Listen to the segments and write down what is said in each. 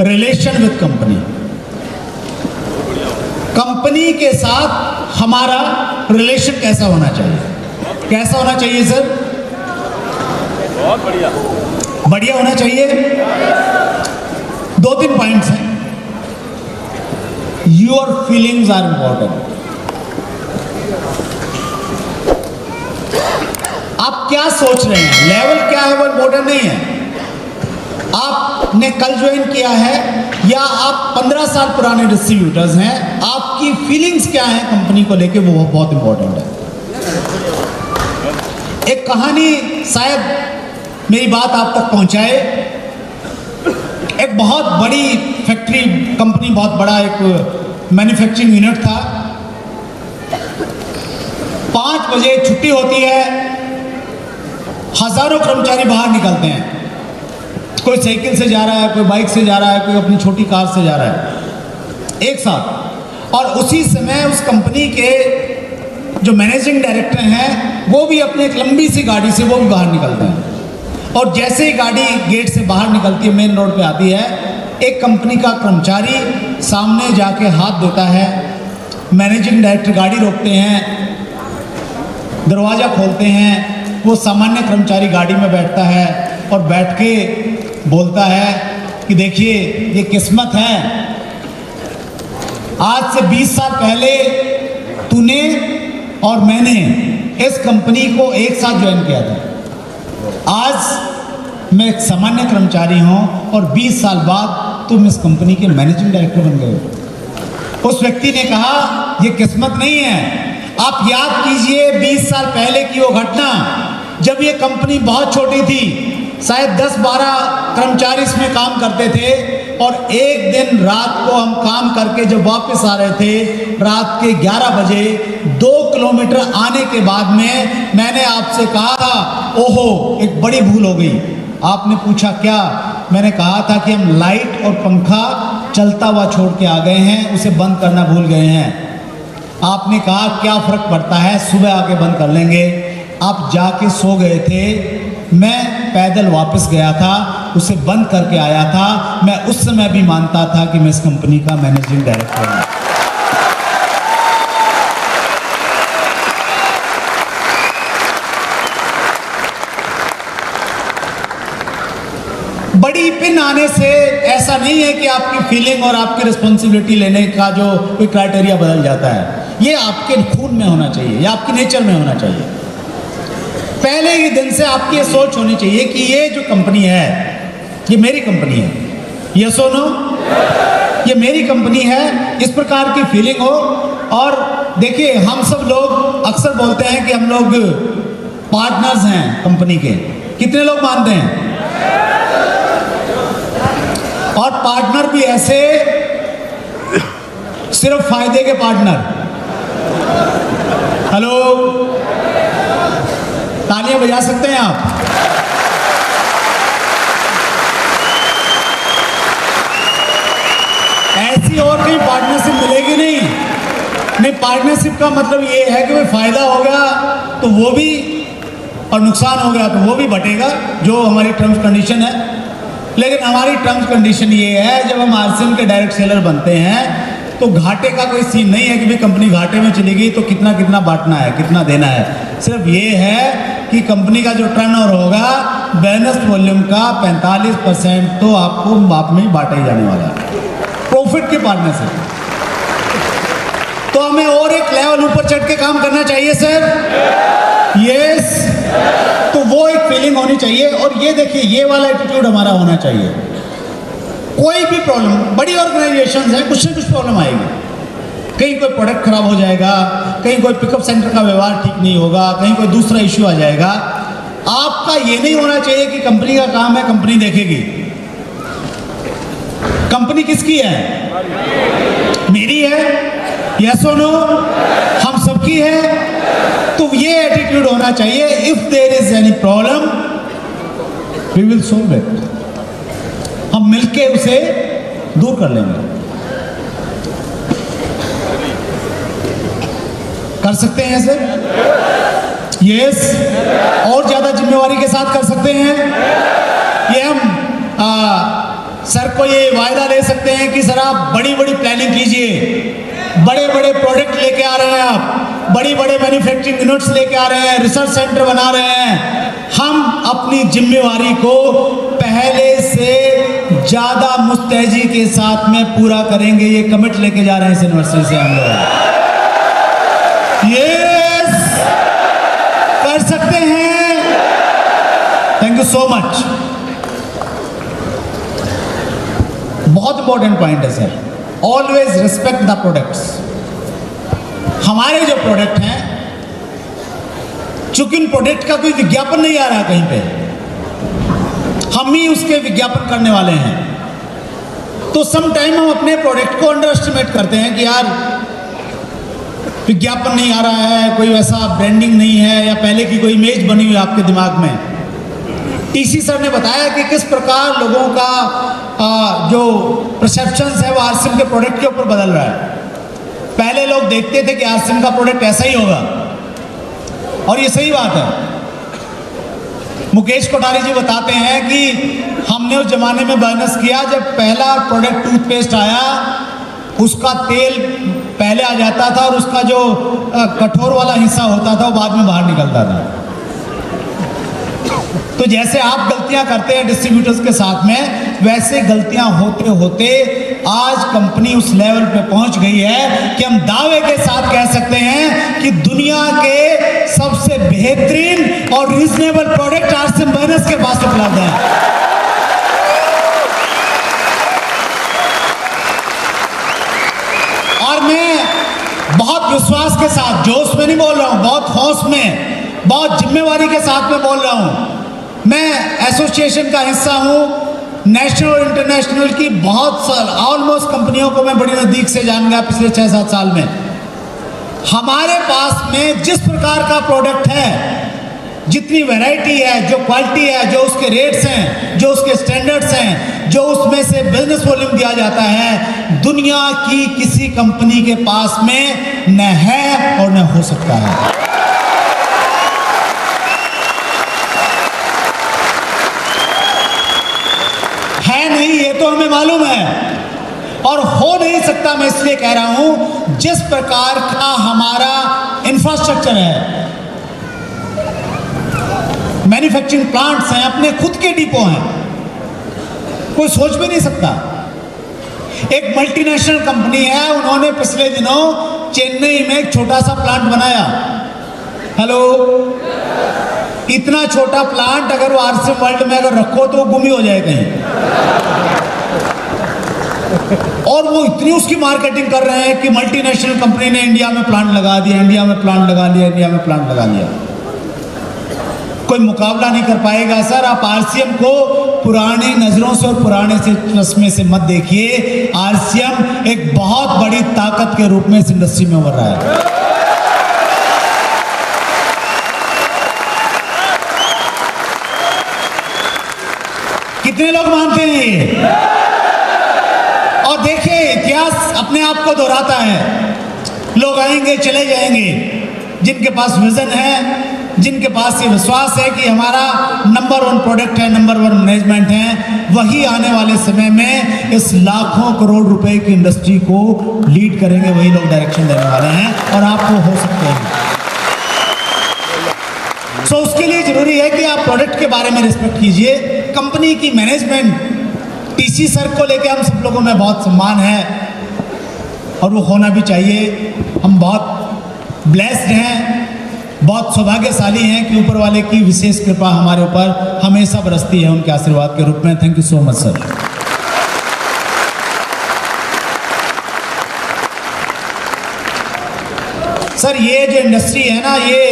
Relation with company. Company के साथ हमारा रिलेशन कैसा होना चाहिए? कैसा होना चाहिए सर? बहुत बढ़िया, बढ़िया होना चाहिए। 2-3 पॉइंट्स हैं। Your feelings are important. आप क्या सोच रहे हैं, लेवल क्या है वो इंपॉर्टेंट नहीं है। आपने कल ज्वाइन किया है या आप 15 साल पुराने डिस्ट्रीब्यूटर्स हैं, आपकी फीलिंग्स क्या है कंपनी को लेके, वो बहुत इंपॉर्टेंट है। एक कहानी शायद मेरी बात आप तक पहुंचाए। एक बहुत बड़ी फैक्ट्री कंपनी, बहुत बड़ा एक मैन्युफैक्चरिंग यूनिट था। 5 बजे छुट्टी होती है, हजारों कर्मचारी बाहर निकलते हैं। कोई साइकिल से जा रहा है, कोई बाइक से जा रहा है, कोई अपनी छोटी कार से जा रहा है, एक साथ। और उसी समय उस कंपनी के जो मैनेजिंग डायरेक्टर हैं वो भी अपनी एक लंबी सी गाड़ी से वो भी बाहर निकलते हैं। और जैसे ही गाड़ी गेट से बाहर निकलती है, मेन रोड पे आती है, एक कंपनी का कर्मचारी सामने जाके हाथ देता है। मैनेजिंग डायरेक्टर गाड़ी रोकते हैं, दरवाज़ा खोलते हैं। वो सामान्य कर्मचारी गाड़ी में बैठता है और बैठ के बोलता है कि देखिए ये किस्मत है, आज से 20 साल पहले तूने और मैंने इस कंपनी को एक साथ ज्वाइन किया था। आज मैं एक सामान्य कर्मचारी हूं और 20 साल बाद तुम इस कंपनी के मैनेजिंग डायरेक्टर बन गए हो। उस व्यक्ति ने कहा यह किस्मत नहीं है। आप याद कीजिए 20 साल पहले की वो घटना, जब ये कंपनी बहुत छोटी थी, शायद 10-12 कर्मचारी इसमें काम करते थे। और एक दिन रात को हम काम करके जब वापस आ रहे थे, रात के 11 बजे 2 किलोमीटर आने के बाद में मैंने आपसे कहा था ओहो एक बड़ी भूल हो गई। आपने पूछा क्या? मैंने कहा था कि हम लाइट और पंखा चलता हुआ छोड़ के आ गए हैं, उसे बंद करना भूल गए हैं। आपने कहा क्या फर्क पड़ता है, सुबह आके बंद कर लेंगे। आप जाके सो गए थे, मैं पैदल वापस गया था, उसे बंद करके आया था। मैं उस समय भी मानता था कि मैं इस कंपनी का मैनेजिंग डायरेक्टर हूं। बड़ी पिन आने से ऐसा नहीं है कि आपकी फीलिंग और आपकी रिस्पॉन्सिबिलिटी लेने का जो कोई क्राइटेरिया बदल जाता है। ये आपके खून में होना चाहिए या आपकी नेचर में होना चाहिए। पहले ही दिन से आपकी ये सोच होनी चाहिए कि ये जो कंपनी है ये मेरी कंपनी है। यस और नो? ये मेरी कंपनी है, इस प्रकार की फीलिंग हो। और देखिए हम सब लोग अक्सर बोलते हैं कि हम लोग पार्टनर्स हैं कंपनी के। कितने लोग मानते हैं? और पार्टनर भी ऐसे सिर्फ फायदे के पार्टनर। हेलो, तालियां बजा सकते हैं आप? ऐसी और कहीं पार्टनरशिप मिलेगी नहीं। पार्टनरशिप का मतलब ये है कि भाई फायदा हो गया तो वो भी, और नुकसान हो गया तो वो भी बटेगा, जो हमारी टर्म्स कंडीशन है। लेकिन हमारी टर्म्स कंडीशन ये है, जब हम आरसीएम के डायरेक्ट सेलर बनते हैं तो घाटे का कोई सीन नहीं है कि भाई कंपनी घाटे में चली गई तो कितना कितना बांटना है, कितना देना है। सिर्फ ये है कि कंपनी का जो टर्नओवर होगा, बिजनेस वॉल्यूम का 45% तो आपको आप में ही बांटा ही जाने वाला है, प्रॉफिट के पार्टनर से। तो हमें और एक लेवल ऊपर चढ़ के काम करना चाहिए सर। यस, तो वो एक फीलिंग होनी चाहिए। और ये देखिए, ये वाला एटीट्यूड हमारा होना चाहिए। कोई भी प्रॉब्लम, बड़ी ऑर्गेनाइजेशन है, कुछ ना कुछ प्रॉब्लम आएगी। कहीं कोई प्रोडक्ट खराब हो जाएगा, कहीं कोई पिकअप सेंटर का व्यवहार ठीक नहीं होगा, कहीं कोई दूसरा इश्यू आ जाएगा। आपका ये नहीं होना चाहिए कि कंपनी का काम है, कंपनी देखेगी। कंपनी किसकी है? मेरी है। यस और नो? हम सबकी है। तो ये एटीट्यूड होना चाहिए, if there is any problem we will solve it. हम मिलके उसे दूर कर लेंगे। कर सकते हैं सर? यस, और ज्यादा जिम्मेवारी के साथ कर सकते हैं। ये हम सर को ये वायदा ले सकते हैं कि सर आप बड़ी बड़ी प्लानिंग कीजिए, बड़े बड़े प्रोडक्ट लेके आ रहे हैं, आप बड़ी बड़े मैन्युफैक्चरिंग यूनिट्स लेके आ रहे हैं, रिसर्च सेंटर बना रहे हैं। हम अपनी जिम्मेवारी को पहले से ज्यादा मुस्तैदी के साथ में पूरा करेंगे, ये कमिट लेके जा रहे हैं इस यूनिवर्सिटी से हम लोग। यस, कर सकते हैं। Thank you so much. बहुत इंपॉर्टेंट पॉइंट है sir, always respect the products. हमारे जो प्रोडक्ट हैं, चूंकि इन प्रोडक्ट का कोई विज्ञापन नहीं आ रहा कहीं पे, हम ही उसके विज्ञापन करने वाले हैं, तो सम टाइम हम अपने प्रोडक्ट को अंडर एस्टिमेट करते हैं कि यार विज्ञापन नहीं आ रहा है, कोई वैसा ब्रांडिंग नहीं है, या पहले की कोई इमेज बनी हुई आपके दिमाग में। टीसी सर ने बताया कि किस प्रकार लोगों का जो परसेप्शंस है वो आरसीएम के प्रोडक्ट के ऊपर बदल रहा है। पहले लोग देखते थे कि आरसीएम का प्रोडक्ट ऐसा ही होगा, और ये सही बात है। मुकेश कोठारी जी बताते हैं कि हमने उस जमाने में बिजनेस किया जब पहला प्रोडक्ट टूथपेस्ट आया, उसका तेल पहले आ जाता था और उसका जो कठोर वाला हिस्सा होता था वो बाद में बाहर निकलता था। तो जैसे आप गलतियां करते हैं डिस्ट्रीब्यूटर्स के साथ में, वैसे गलतियां होते होते आज कंपनी उस लेवल पे पहुंच गई है कि हम दावे के साथ कह सकते हैं कि दुनिया के सबसे बेहतरीन और रीजनेबल प्रोडक्ट आरसीएम बिजनेस के पास उपलब्ध है। और मैं बहुत विश्वास के साथ, जोश में नहीं बोल रहा हूं, बहुत हौस में, बहुत जिम्मेवारी के साथ में बोल रहा हूं। मैं एसोसिएशन का हिस्सा हूं, नेशनल और इंटरनेशनल की बहुत साल, ऑलमोस्ट कंपनियों को मैं बड़ी नज़दीक से जान गया पिछले 6-7 साल में। हमारे पास में जिस प्रकार का प्रोडक्ट है, जितनी वैरायटी है, जो क्वालिटी है, जो उसके रेट्स हैं, जो उसके स्टैंडर्ड्स हैं, जो उसमें से बिजनेस वॉल्यूम दिया जाता है, दुनिया की किसी कंपनी के पास में न है और न हो सकता है। नहीं, ये तो हमें मालूम है, और हो नहीं सकता। मैं इसलिए कह रहा हूं, जिस प्रकार का हमारा इंफ्रास्ट्रक्चर है, मैन्युफैक्चरिंग प्लांट्स हैं, अपने खुद के डिपो हैं, कोई सोच भी नहीं सकता। एक मल्टीनेशनल कंपनी है, उन्होंने पिछले दिनों चेन्नई में एक छोटा सा प्लांट बनाया। हेलो, इतना छोटा प्लांट अगर वो आरसीएम वर्ल्ड में अगर रखो तो वो गुम ही हो जाए कहीं। और वो इतनी उसकी मार्केटिंग कर रहे हैं कि मल्टीनेशनल कंपनी ने इंडिया में प्लांट लगा दिया, इंडिया में प्लांट लगा लिया, इंडिया में प्लांट लगा लिया। कोई मुकाबला नहीं कर पाएगा सर। आप आरसीएम को पुरानी नजरों से और पुराने से चश्मे से मत देखिए। आरसीएम एक बहुत बड़ी ताकत के रूप में इस इंडस्ट्री में उभर रहा है। कितने लोग मानते हैं ये? और देखिए, इतिहास अपने आप को दोहराता है। लोग आएंगे चले जाएंगे, जिनके पास विजन है, जिनके पास ये विश्वास है कि हमारा नंबर 1 प्रोडक्ट है, नंबर 1 मैनेजमेंट है, वही आने वाले समय में इस लाखों करोड़ रुपए की इंडस्ट्री को लीड करेंगे। वही लोग डायरेक्शन देने वाले हैं, और आप वो हो सकते हैं। सो उसके लिए जरूरी है कि आप प्रोडक्ट के बारे में रिस्पेक्ट कीजिए। कंपनी की मैनेजमेंट, टीसी सर को लेकर हम सब लोगों में बहुत सम्मान है, और वो होना भी चाहिए। हम बहुत ब्लेस्ड हैं, बहुत सौभाग्यशाली हैं कि ऊपर वाले की विशेष कृपा हमारे ऊपर हमेशा बरसती है, उनके आशीर्वाद के रूप में। Thank you so much sir. Sir, ये जो इंडस्ट्री है ना, ये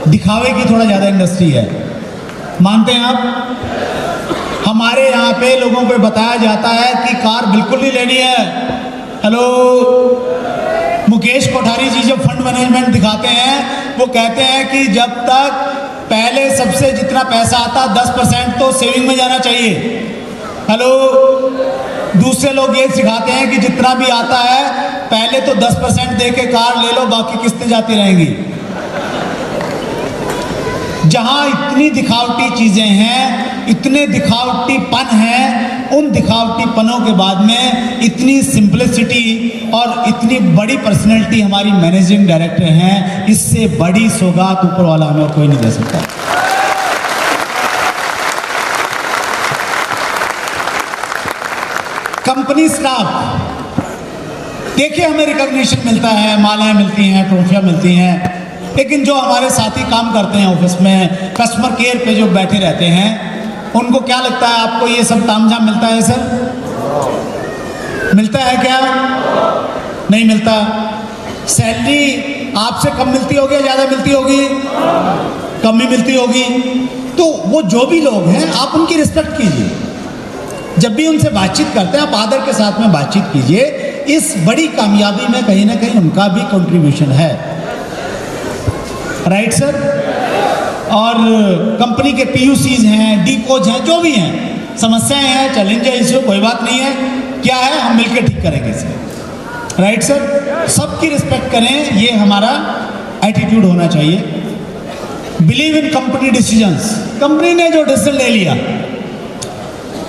दिखावे की थोड़ा ज़्यादा इंडस्ट्री है, मानते हैं आप? हमारे यहाँ पे लोगों को बताया जाता है कि कार बिल्कुल नहीं लेनी है। हेलो, मुकेश कोठारी जी जो फंड मैनेजमेंट दिखाते हैं, वो कहते हैं कि जब तक पहले सबसे जितना पैसा आता 10% तो सेविंग में जाना चाहिए। हेलो, दूसरे लोग ये सिखाते हैं कि जितना भी आता है पहले तो 10% दे के कार ले लो, बाकी किस्तें जाती रहेंगी। जहां इतनी दिखावटी चीजें हैं, इतने दिखावटीपन है, उन दिखावटीपनों के बाद में इतनी सिंपलिसिटी और इतनी बड़ी पर्सनैलिटी हमारी मैनेजिंग डायरेक्टर हैं, इससे बड़ी सौगात ऊपर वाला हमें कोई नहीं दे सकता। कंपनी स्टाफ, देखिए हमें रिकॉग्निशन मिलता है, मालाएं मिलती हैं, ट्रॉफियां मिलती हैं, लेकिन जो हमारे साथी काम करते हैं ऑफिस में, कस्टमर केयर पे जो बैठे रहते हैं, उनको क्या लगता है आपको ये सब तामझाम मिलता है सर? मिलता है क्या? नहीं मिलता। सैलरी आपसे कम मिलती होगी या ज़्यादा मिलती होगी? कम ही मिलती होगी। तो वो जो भी लोग हैं आप उनकी रिस्पेक्ट कीजिए, जब भी उनसे बातचीत करते हैं आप आदर के साथ में बातचीत कीजिए। इस बड़ी कामयाबी में कहीं ना कहीं उनका भी कंट्रीब्यूशन है, राइट सर? और कंपनी के पीयूसीज हैं, डीकोज हैं, जो भी हैं, समस्याएं हैं, चैलेंज है, इश्यू, कोई बात नहीं है, क्या है हम मिलकर ठीक करेंगे इसे, राइट सर? सबकी रिस्पेक्ट करें, ये हमारा एटीट्यूड होना चाहिए। Believe in company decisions, company ने जो डिसीजन ले लिया,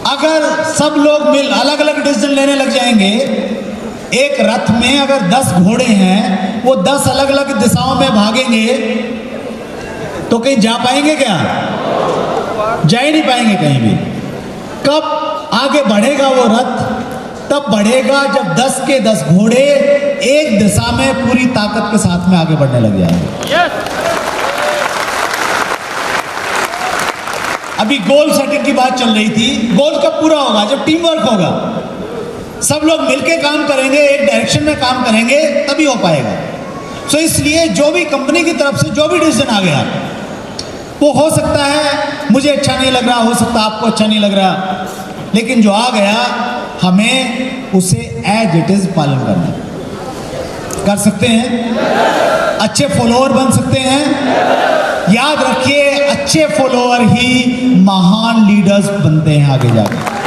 अगर सब लोग मिल अलग अलग डिसीजन लेने लग जाएंगे, एक रथ में अगर 10 घोड़े हैं, वो 10 अलग अलग दिशाओं में भागेंगे तो कहीं जा पाएंगे क्या? जा ही नहीं पाएंगे कहीं भी। कब आगे बढ़ेगा वो रथ? तब बढ़ेगा जब 10 के 10 घोड़े एक दिशा में पूरी ताकत के साथ में आगे बढ़ने लग जाएंगे। अभी गोल सेटिंग की बात चल रही थी। गोल कब पूरा होगा? जब टीम वर्क होगा, सब लोग मिलकर काम करेंगे, एक डायरेक्शन में काम करेंगे, तभी हो पाएगा। सो इसलिए जो भी कंपनी की तरफ से जो भी डिसीजन आ गया, वो हो सकता है मुझे अच्छा नहीं लग रहा, हो सकता है आपको अच्छा नहीं लग रहा, लेकिन जो आ गया हमें उसे एज इट इज पालन करना। कर सकते हैं, अच्छे फॉलोअर बन सकते हैं। याद रखिए, अच्छे फॉलोअर ही महान लीडर्स बनते हैं आगे जाकर।